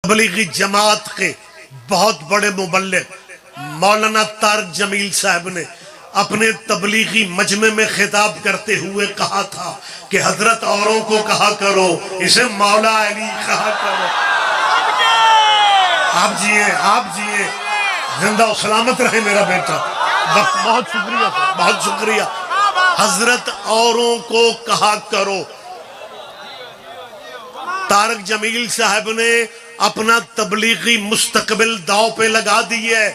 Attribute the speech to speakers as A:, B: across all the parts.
A: تبلیغی جماعت کے بہت بڑے مبلغ مولانا طارق جمیل صاحب نے اپنے تبلیغی مجمع میں خطاب کرتے ہوئے کہا تھا کہ حضرت اوروں کو کہا کرو، اسے مولا علی کہا کرو۔ آپ جیئے زندہ و سلامت رہے میرا بیٹا، بہت شکریہ، بہت شکریہ۔ حضرت اوروں کو کہا کرو۔ طارق جمیل صاحب نے اپنا تبلیغی مستقبل داؤ پہ لگا دیے۔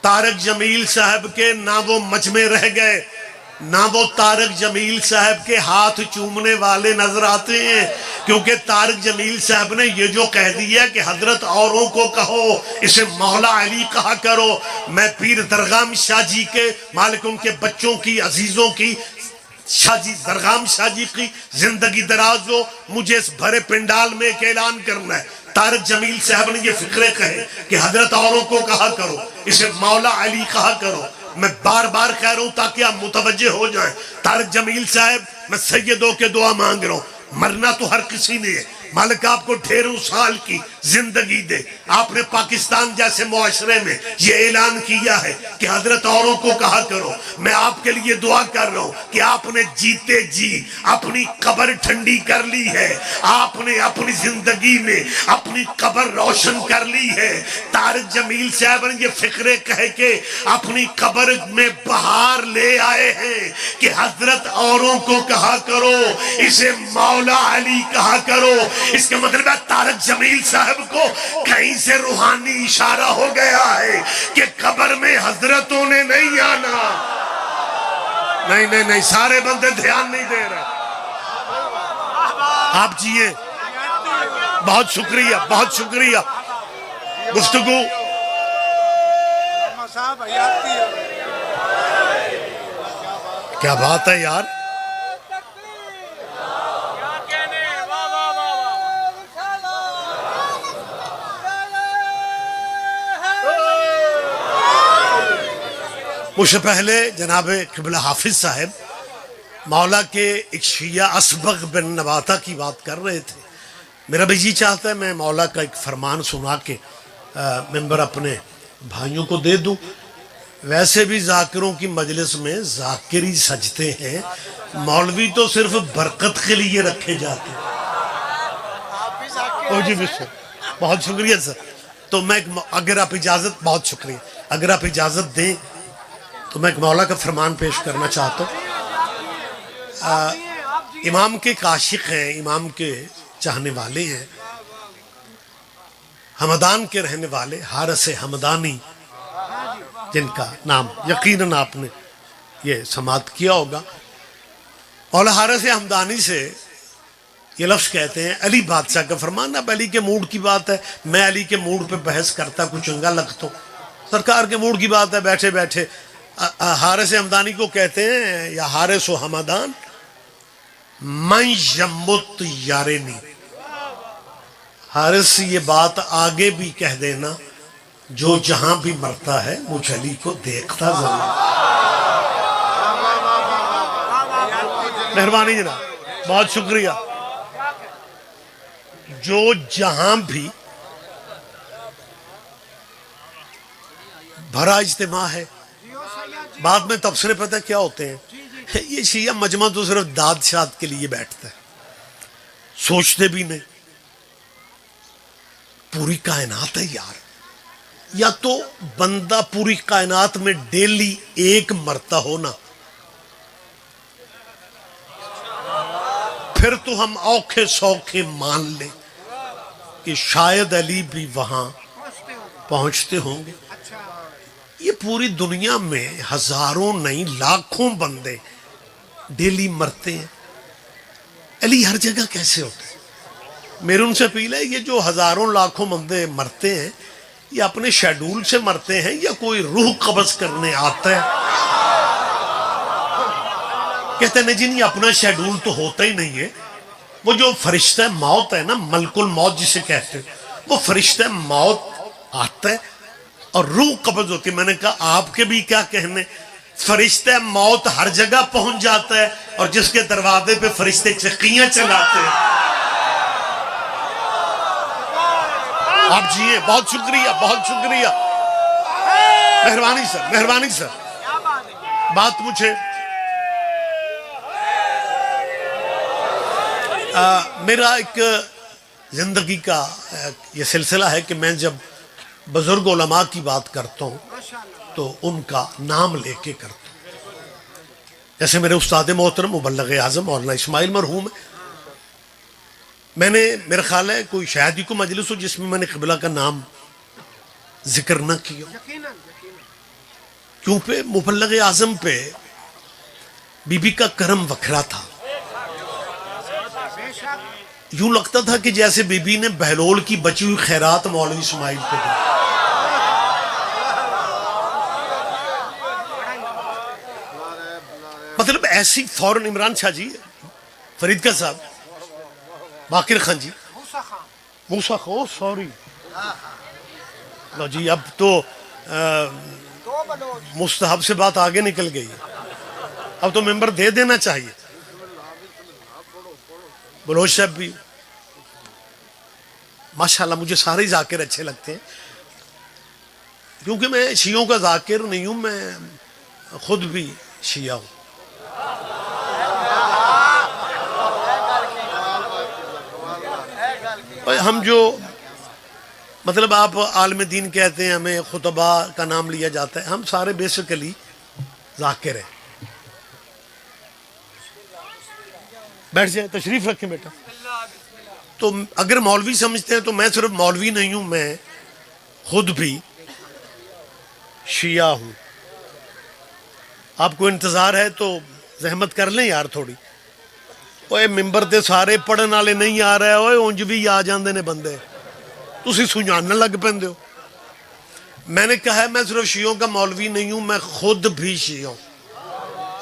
A: طارق جمیل صاحب کے نہ وہ مجمع رہ گئے، نہ وہ طارق جمیل صاحب کے ہاتھ چومنے والے نظر آتے ہیں، کیونکہ طارق جمیل صاحب نے یہ جو کہہ دیا کہ حضرت اوروں کو کہو، اسے مولا علی کہا کرو۔ میں پیر درغام شاہ جی کے مالک، ان کے بچوں کی، عزیزوں کی، شاہ جی درغام شاہ جی کی زندگی دراز ہو، مجھے اس بھرے پنڈال میں ایک اعلان کرنا ہے۔ طارق جمیل صاحب نے یہ فقرے کہے کہ حضرت اوروں کو کہا کرو، اسے مولا علی کہا کرو۔ میں بار بار کہہ رہا ہوں تاکہ آپ متوجہ ہو جائیں۔ طارق جمیل صاحب، میں سیدوں کے دعا مانگ رہا ہوں، مرنا تو ہر کسی نے ہے، مالک آپ کو ڈھیروں سال کی زندگی دے۔ آپ نے پاکستان جیسے معاشرے میں یہ اعلان کیا ہے کہ حضرت اوروں کو کہا کرو۔ میں آپ کے لیے دعا کر رہا ہوں کہ آپ نے جیتے جی اپنی قبر ٹھنڈی کر لی ہے، آپ نے اپنی زندگی میں اپنی قبر روشن کر لی ہے۔ طارق جمیل صاحب نے یہ فقرے کہہ کے اپنی قبر میں بہار لے آئے ہیں کہ حضرت اوروں کو کہا کرو، اسے مولا علی کہا کرو۔ اس کا مطلب ہے طارق جمیل صاحب کو کہیں سے روحانی اشارہ ہو گیا ہے کہ قبر میں حضرتوں نے نہیں آنا۔ نہیں، سارے بندے دھیان نہیں دے رہے۔ آپ جیئے، بہت شکریہ، بہت شکریہ۔ گفتگو کیا بات ہے یار، مجھ سے پہلے جناب قبلہ حافظ صاحب مولا کے ایک شیعہ اسبغ بن نباتہ کی بات کر رہے تھے۔ میرا بھی جی چاہتا ہے میں مولا کا ایک فرمان سنا کے ممبر اپنے بھائیوں کو دے دوں۔ ویسے بھی ذاکروں کی مجلس میں ذاکر ہی سجتے ہیں، مولوی تو صرف برکت کے لیے رکھے جاتے ہیں۔ جی بہت شکریہ سر۔ تو میں اگر آپ اجازت، بہت شکریہ، اگر آپ اجازت دیں تو میں ایک مولا کا فرمان پیش کرنا چاہتا ہوں۔ امام کے عاشق ہیں، امام کے چاہنے والے ہیں، ہمدان کے رہنے والے حارث ہمدانی، جن کا نام یقیناً آپ نے یہ سماعت کیا ہوگا۔ مولا حارث ہمدانی سے یہ لفظ کہتے ہیں، علی بادشاہ کا فرمان۔ اب علی کے موڈ کی بات ہے، میں علی کے موڈ پہ بحث کرتا کچھ چنگا لگتا ہوں، سرکار کے موڈ کی بات ہے، بیٹھے بیٹھے حارث ہمدانی کو کہتے ہیں، یا حارث و ہمدان من یمت یارنی، حارث یہ بات آگے بھی کہہ دینا، جو جہاں بھی مرتا ہے مجھ علی کو دیکھتا ضرور۔ مہربانی جناب، بہت شکریہ۔ جو جہاں بھی، بھرا اجتماع ہے، بعد میں تبصرے پتہ کیا ہوتے ہیں، یہ شیعہ مجمع تو صرف داد شاد کے لیے بیٹھتا ہے، سوچتے بھی نہیں۔ پوری کائنات ہے یار، یا تو بندہ پوری کائنات میں ڈیلی ایک مرتا ہونا، پھر تو ہم اوکھے سوکھے مان لیں کہ شاید علی بھی وہاں پہنچتے ہوں گے۔ یہ پوری دنیا میں ہزاروں نہیں لاکھوں بندے ڈیلی مرتے ہیں، علی ہر جگہ کیسے ہوتے ہیں؟ میرے ان سے اپیل ہے، یہ جو ہزاروں لاکھوں بندے مرتے ہیں، یہ اپنے شیڈول سے مرتے ہیں یا کوئی روح قبض کرنے آتا ہے؟ کہتے ہیں جی نہیں، اپنا شیڈول تو ہوتا ہی نہیں ہے۔ وہ جو فرشتہ موت ہے نا، ملک الموت جسے کہتے ہیں، وہ فرشتہ موت آتا ہے اور روح قبض ہوتی ہے۔ میں نے کہا آپ کے بھی کیا کہنے، فرشتہ موت ہر جگہ پہنچ جاتا ہے اور جس کے دروازے پہ فرشتے چکیاں چلاتے ہیں، آپ جیئے، بہت شکریہ، بہت شکریہ، مہربانی سر، مہربانی سر. بات مجھے میرا ایک زندگی کا یہ سلسلہ ہے کہ میں جب بزرگ علماء کی بات کرتا ہوں تو ان کا نام لے کے کرتا ہوں. جیسے میرے استاد محترم مبلغ اعظم مولانا اسماعیل مرحوم ہے. میں نے میرا خیال ہے کوئی شاید ہی کو مجلس ہو جس میں میں نے قبلہ کا نام ذکر نہ کیا. کیونکہ مبلغ اعظم پہ بی بی کا کرم وکھرا تھا. یوں لگتا تھا کہ جیسے بی بی نے بہلول کی بچی ہوئی خیرات مولوی اسماعیل کو دی. مطلب ایسی فوراً عمران شاہ جی، فرید کا صاحب، باقر خان جی، موسیٰ خان، سوری لو جی، اب تو مستحب سے بات آگے نکل گئی، اب تو ممبر دے دینا چاہیے. بلوچ صاحب بھی ماشاءاللہ، مجھے سارے ذاکر اچھے لگتے ہیں کیونکہ میں شیعوں کا ذاکر نہیں ہوں، میں خود بھی شیعہ ہوں. ہم جو مطلب آپ عالم دین کہتے ہیں، ہمیں خطبہ کا نام لیا جاتا ہے، ہم سارے بیسیکلی ذاکر ہیں. بیٹھ جائیں، تشریف رکھیں بیٹا. تو اگر مولوی سمجھتے ہیں تو میں صرف مولوی نہیں ہوں، میں خود بھی شیعہ ہوں. آپ کو انتظار ہے تو زحمت کر لیں یار تھوڑی. اوے ممبر تے سارے پڑھن والے نہیں آ رہے، اوے اونج بھی آ جاندے نے بندے، تسی سنجھانن لگ پیندے ہو. میں نے کہا ہے میں صرف شیعوں کا مولوی نہیں ہوں، میں خود بھی شیعہ ہوں.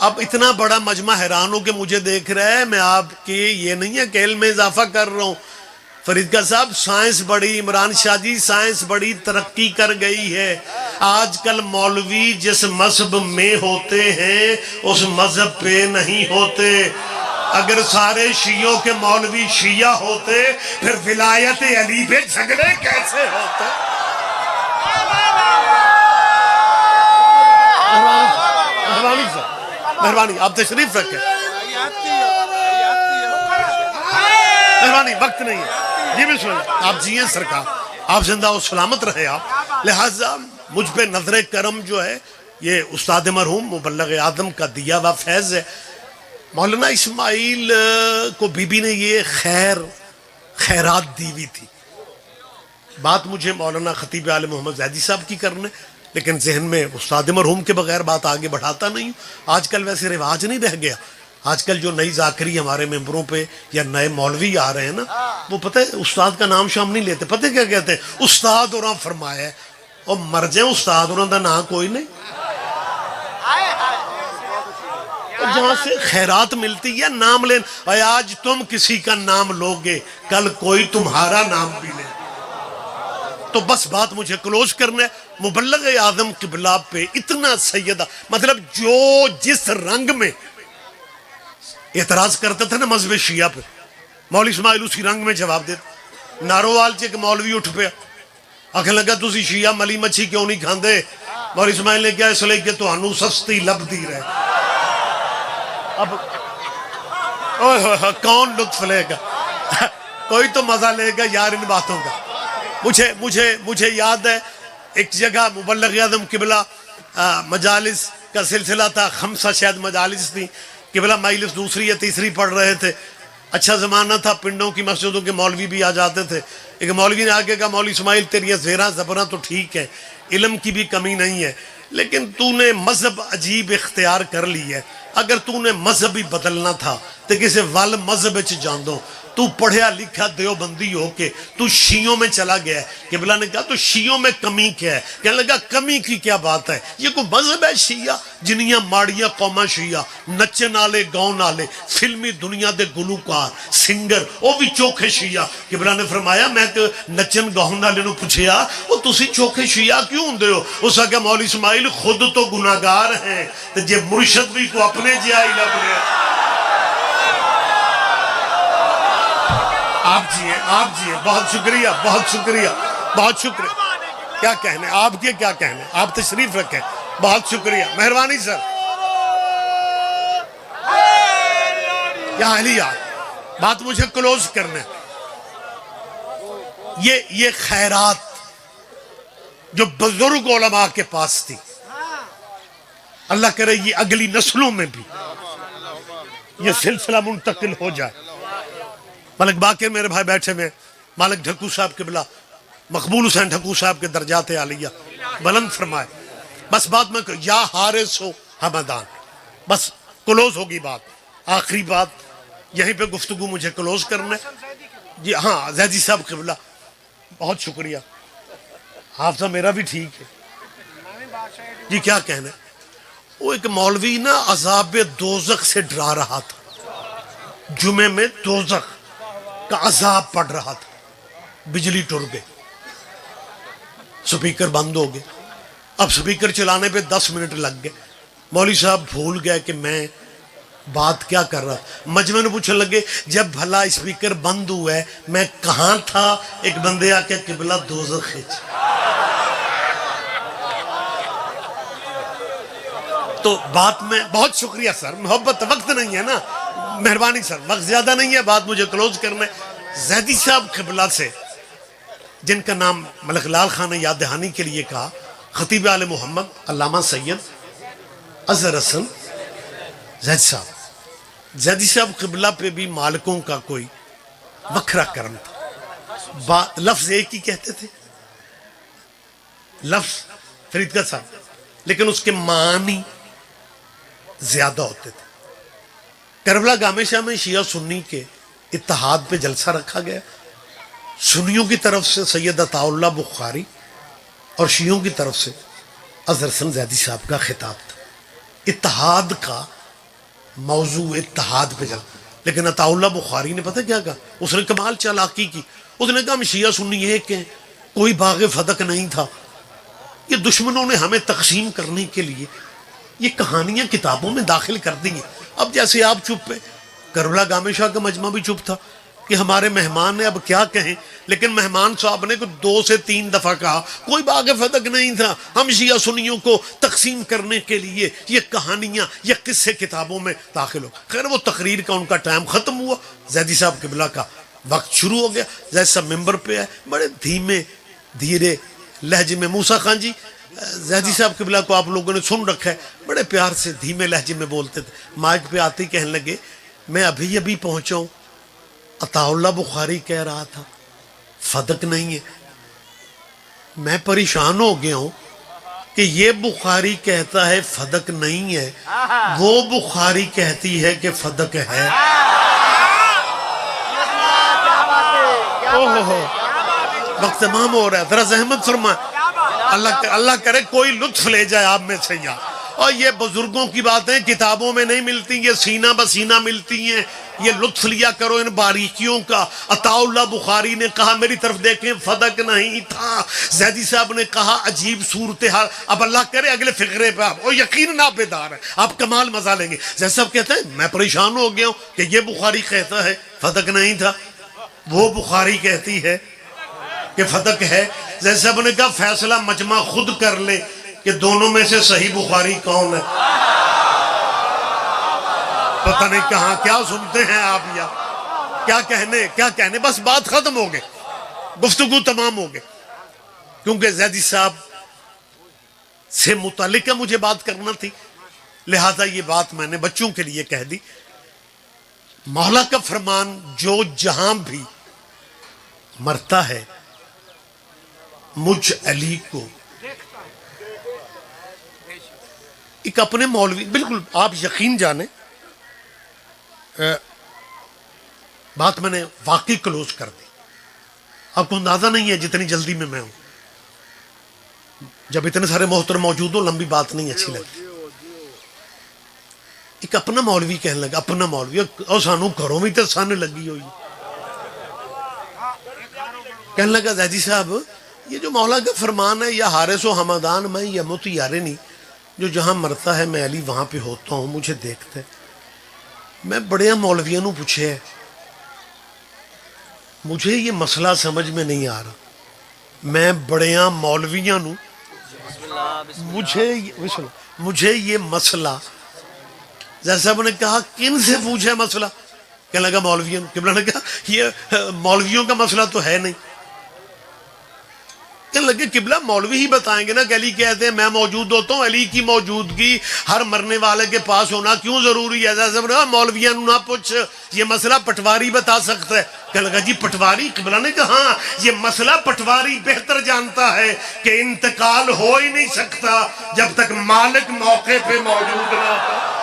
A: اب اتنا بڑا مجمع حیران ہو کہ مجھے دیکھ رہا ہے، میں آپ کی یہ نہیں ہے کہ علم میں اضافہ کر رہا ہوں. فرید کا صاحب، سائنس بڑی، عمران شاہ جی سائنس بڑی ترقی کر گئی ہے. آج کل مولوی جس مذہب میں ہوتے ہیں اس مذہب پہ نہیں ہوتے. اگر سارے شیعوں کے مولوی شیعہ ہوتے پھر ولایت علی پہ جھگڑے کیسے ہوتے؟ مہربانی، آپ تشریف رکھیں. مہربانی، وقت نہیں ہے جی. بسم اللہ. آپ جیئیں سرکار، آپ زندہ و سلامت رہے. آپ لہٰذا مجھ پہ نظر کرم جو ہے یہ استاد مرحوم مبلغ اعظم کا دیا ہوا فیض ہے. مولانا اسماعیل کو بی بی نے یہ خیرات دی ہوئی تھی. بات مجھے مولانا خطیب عالم محمد زیدی صاحب کی کرنے، لیکن ذہن میں استاد مرحوم کے بغیر بات آگے بڑھاتا نہیں. آج کل ویسے رواج نہیں رہ گیا. آج کل جو نئی ذاکری ہمارے ممبروں پہ یا نئے مولوی آ رہے ہیں نا، وہ پتہ ہے استاد کا نام شام نہیں لیتے. پتہ کیا کہتے ہیں؟ استاد اور فرمایا ہے. اور مر جائیں استاد اور دا نام کوئی نہیں. جہاں سے خیرات ملتی ہے نام لین. آج تم کسی کا نام لوگے، کل کوئی تمہارا نام بھی لے. تو بس بات مجھے کلوز کرنا ہے. مبلغ اعظم قبلہ پہ اتنا سیدہ، مطلب جو جس رنگ میں اعتراض کرتا تھا نا مذہب شیعہ پہ، مولوی اسماعیل اسی رنگ میں جواب دیتا. نارووال چ ایک مولوی اٹھ پیا، آکھن لگا تسی شیعہ ملی مچھی کیوں نہیں کھاندے؟ مولوی اسماعیل نے کہا اس لیے کہ تہانوں سستی لبدی رہے. اب کون لطف لے گا؟ کوئی تو مزہ لے گا یار ان باتوں کا. مجھے یاد ہے ایک جگہ مبلغ اعظم قبلہ مجالس کا سلسلہ تھا، 5 شاید مجالس تھی. قبلہ مجلس دوسری یا تیسری پڑھ رہے تھے. اچھا زمانہ تھا، پنڈوں کی مسجدوں کے مولوی بھی آ جاتے تھے. ایک مولوی نے آگے کہا مولوی اسماعیل تیری زیرہ زبرہ تو ٹھیک ہے، علم کی بھی کمی نہیں ہے، لیکن تو نے مذہب عجیب اختیار کر لی ہے. اگر تو نے مذہب ہی بدلنا تھا تو کسی وال مذہب جان دو. تو پڑھیا لکھا دیوبندی ہو کے تو شیعوں میں چلا گیا ہے. قبلہ نے کہا تو شیعوں میں کمی کیا ہے؟ کہنے لگا کمی کی کیا بات ہے، یہ کوئی مذہب ہے شیعہ؟ جنیاں ماڑیاں قوماں شیعہ، نچے نالے گاؤں نالے، فلمی دنیا دے گلوکار سنگر وہ بھی چوکھے شیعہ. قبلہ نے فرمایا میں کہ نچن گاؤں نالے نو پوچھیا وہ تسی چوکھے شیعہ کیوں ہوندے ہو؟ اس کا مولوی اسماعیل خود تو گناہگار ہیں تو جے مرشد بھی کو اپنے جہاں ہی لگ رہے. آپ جی ہیں، بہت شکریہ، بہت شکریہ. بہت شکریہ. کیا کہنے آپ کے، کیا کہنے، آپ تشریف رکھیں. بہت شکریہ، مہربانی سر. یا علیہ بات مجھے کلوز کرنا ہے. یہ خیرات جو بزرگ علماء کے پاس تھی، اللہ کرے یہ اگلی نسلوں میں بھی یہ سلسلہ منتقل ہو جائے. ملک باقر میرے بھائی بیٹھے ہوئے، مالک ڈھکو صاحب قبلہ، مقبول حسین ڈھکو صاحب کے درجات عالیہ بلند فرمائے. بس بات میں یا حارث ہو حمدان، بس کلوز ہوگی بات. آخری بات یہیں پہ گفتگو مجھے کلوز کرنا ہے. جی ہاں زیدی صاحب قبلہ بہت شکریہ. حافظہ میرا بھی ٹھیک ہے جی. کیا کہنا ہے، وہ ایک مولوی نا عذاب دوزخ سے ڈرا رہا تھا. جمعے میں دوزخ کا عذاب پڑ رہا تھا. بجلی ٹر گئی، سپیکر بند ہو گئے. اب سپیکر چلانے پہ 10 منٹ لگ گئے. مولوی صاحب بھول گئے کہ میں بات کیا کر رہا. مجمع نے پوچھنے لگے جب بھلا اسپیکر بند ہوا ہے میں کہاں تھا؟ ایک بندے آ کے قبلہ دوزخ ہے. تو بات میں بہت شکریہ سر، محبت وقت نہیں ہے نا، مہربانی سر، وقت زیادہ نہیں ہے، بات مجھے کلوز کرنا ہے. زیدی صاحب قبلہ سے جن کا نام ملک لال خان نے یاد دہانی کے لیے کہا، خطیب آل محمد علامہ سید اظہر حسن زیدی صاحب. زیدی صاحب قبلہ پہ بھی مالکوں کا کوئی وکھرا کرم تھا. لفظ ایک ہی کہتے تھے، لفظ فرید کا صاحب، لیکن اس کے معنی زیادہ ہوتے تھے. کربلا گامے شاہ میں شیعہ سنی کے اتحاد پہ جلسہ رکھا گیا. سنیوں کی طرف سے سید عطا اللہ بخاری اور شیعوں کی طرف سے اظہر حسن زیدی صاحب کا خطاب تھا. اتحاد کا موضوع اتحاد پہ چلا. لیکن عطا اللہ بخاری نے پتہ کیا کہا؟ اس نے کمال چالاکی کی. اس نے کہا ہم شیعہ سنی ایک ہیں، کوئی باغ فتق نہیں تھا. یہ دشمنوں نے ہمیں تقسیم کرنے کے لیے یہ کہانیاں کتابوں میں داخل کر دی ہیں. اب جیسے آپ چپ پہ، کربلا گامے شاہ کا مجمع بھی چپ تھا کہ ہمارے مہمان نے اب کیا کہیں. لیکن مہمان صاحب نے 2 سے 3 دفعہ کہا کوئی باغ فتق نہیں تھا، ہم شیعہ سنیوں کو تقسیم کرنے کے لیے یہ کہانیاں یہ قصے کتابوں میں داخل ہو. خیر وہ تقریر کا ان کا ٹائم ختم ہوا. زیدی صاحب قبلہ کا وقت شروع ہو گیا. زید صاحب ممبر پہ آئے، بڑے دھیمے دھیرے لہجے میں. موسیٰ خان جی زیدی صاحب قبلہ کو آپ لوگوں نے سن رکھا ہے، بڑے پیار سے دھیمے لہجے میں بولتے تھے. مائک پہ آتے ہی کہنے لگے میں ابھی پہنچا ہوں، عطا اللہ بخاری کہہ رہا تھا فتق نہیں ہے. میں پریشان ہو گیا ہوں کہ یہ بخاری کہتا ہے فتق نہیں ہے، وہ بخاری کہتی ہے کہ فتق ہے. وقت تمام ہو رہا ہے، ذرا زحمت فرمائیں. اللہ کرے کوئی لطف لے جائے آپ میں سے یہاں. اور یہ بزرگوں کی باتیں کتابوں میں نہیں ملتی، یہ سینہ بسینہ ملتی ہیں. یہ لطف لیا کرو ان باریکیوں کا. عطا اللہ بخاری نے کہا میری طرف دیکھیں فتق نہیں تھا. زیدی صاحب نے کہا عجیب صورتحال. اب اللہ کرے اگلے فقرے پہ آپ، اور یقیناً آپ بیدار ہیں، آپ کمال مزہ لیں گے. زیدی صاحب کہتے ہیں میں پریشان ہو گیا ہوں کہ یہ بخاری کہتا ہے فتق نہیں تھا، وہ بخاری کہتی ہے کہ فتق ہے. زیدی صاحب نے کہا فیصلہ مجمع خود کر لے کہ دونوں میں سے صحیح بخاری کون ہے. پتہ نہیں کہاں کیا سنتے ہیں آپ، یا کیا کہنے. بس بات ختم ہو گئی، گفتگو تمام ہو گئی. کیونکہ زیدی صاحب سے متعلق مجھے بات کرنا تھی، لہذا یہ بات میں نے بچوں کے لیے کہہ دی. مولا کا فرمان جو جہاں بھی مرتا ہے مجھ علی کو. ایک اپنے مولوی، بالکل آپ یقین جانیں بات میں نے واقعی کلوز کر دی. آپ کو اندازہ نہیں ہے جتنی جلدی میں ہوں. جب اتنے سارے محترم موجود ہوں لمبی بات نہیں اچھی لگتی. ایک اپنا مولوی کہنے لگا، اپنا مولوی، اور سانو گھروں میں تو سانے لگی ہوئی. کہنے لگا زیدی صاحب یہ جو مولا کا فرمان ہے یا حارث و حمدان میں یا متیارے نہیں، جو جہاں مرتا ہے میں علی وہاں پہ ہوتا ہوں، مجھے دیکھتے ہیں. میں بڑے مولویوں نے پوچھے، مجھے یہ مسئلہ سمجھ میں نہیں آ رہا. میں بڑیاں مولویاں نو مجھے یہ مسئلہ جیسے صاحب نے کہا کن سے پوچھے مسئلہ، کہنے لگا مولویوں نے. قبلہ نے کہا یہ مولویوں کا مسئلہ تو ہے نہیں. کہنے لگے قبلہ مولوی ہی بتائیں گے نا کہ علی کہتے ہیں میں موجود ہوتا ہوں، علی کی موجودگی ہر مرنے والے کے پاس ہونا کیوں ضروری ہے؟ جیسے نے کہا مولویوں نہ پوچھ، یہ مسئلہ پٹواری بتا سکتا ہے. کہنے لگا جی پٹواری؟ قبلہ نے کہا ہاں یہ مسئلہ پٹواری بہتر جانتا ہے کہ انتقال ہو ہی نہیں سکتا جب تک مالک موقع پہ موجود نہ ہو.